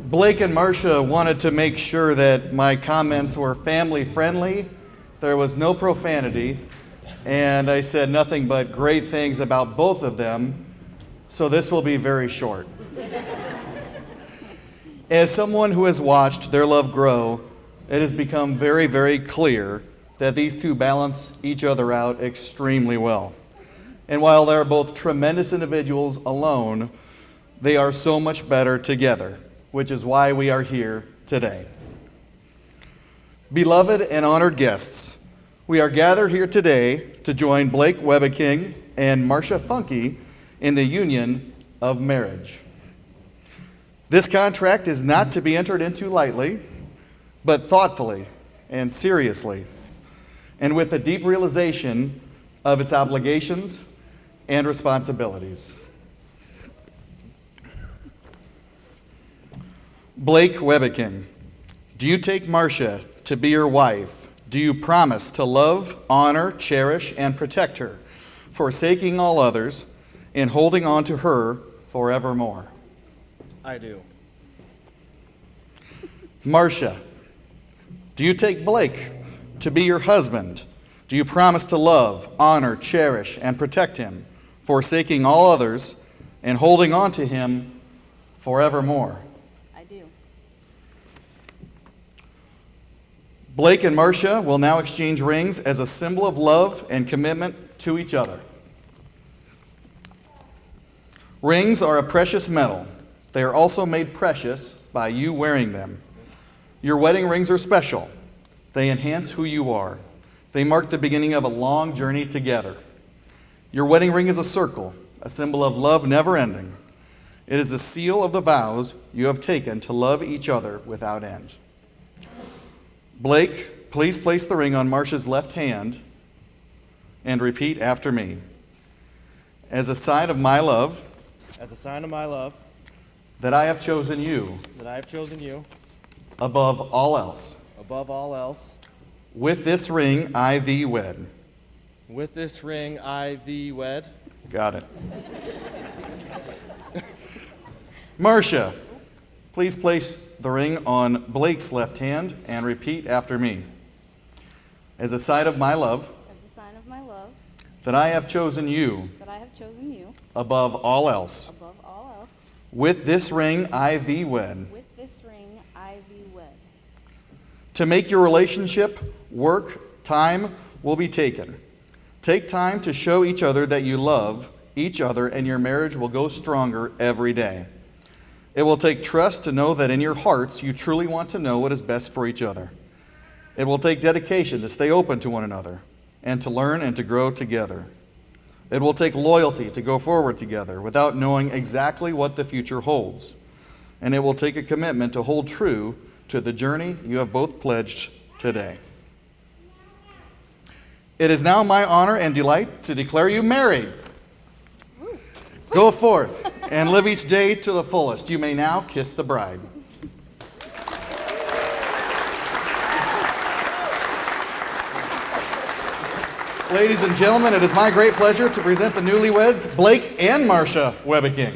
Blake and Marcia wanted to make sure that my comments were family friendly. There was no profanity, and I said nothing but great things about both of them, so this will be very short. As someone who has watched their love grow, it has become very, very clear that these two balance each other out extremely well. And while they're both tremendous individuals alone, they are so much better together, which is why we are here today. Beloved and honored guests, we are gathered here today to join Blake Webeking and Marcia Funke in the union of marriage. This contract is not to be entered into lightly, but thoughtfully and seriously, and with a deep realization of its obligations and responsibilities. Blake Webeking, do you take Marcia to be your wife? Do you promise to love, honor, cherish, and protect her, forsaking all others and holding on to her forevermore? I do. Marcia, do you take Blake to be your husband? Do you promise to love, honor, cherish, and protect him, forsaking all others and holding on to him forevermore? I do. Blake and Marcia will now exchange rings as a symbol of love and commitment to each other. Rings are a precious metal. They are also made precious by you wearing them. Your wedding rings are special. They enhance who you are. They mark the beginning of a long journey together. Your wedding ring is a circle, a symbol of love never ending. It is the seal of the vows you have taken to love each other without end. Blake, please place the ring on Marcia's left hand and repeat after me. As a sign of my love, As a sign of my love, that I have chosen you that I have chosen you above all else. above all else. With this ring I thee wed. With this ring I thee wed. Got it. Marcia, please place the ring on Blake's left hand and repeat after me. As a sign of my love, As a sign of my love, that I have chosen you that I have chosen you above all else. above all else. With this ring I thee wed. With this ring I thee wed. To make your relationship work, time will be taken. Take time to show each other that you love each other, and your marriage will go stronger every day. It will take trust to know that in your hearts you truly want to know what is best for each other. It will take dedication to stay open to one another and to learn and to grow together. It will take loyalty to go forward together without knowing exactly what the future holds. And it will take a commitment to hold true to the journey you have both pledged today. It is now my honor and delight to declare you married. Go forth and live each day to the fullest. You may now kiss the bride. Ladies and gentlemen, it is my great pleasure to present the newlyweds, Blake and Marcia Webeking.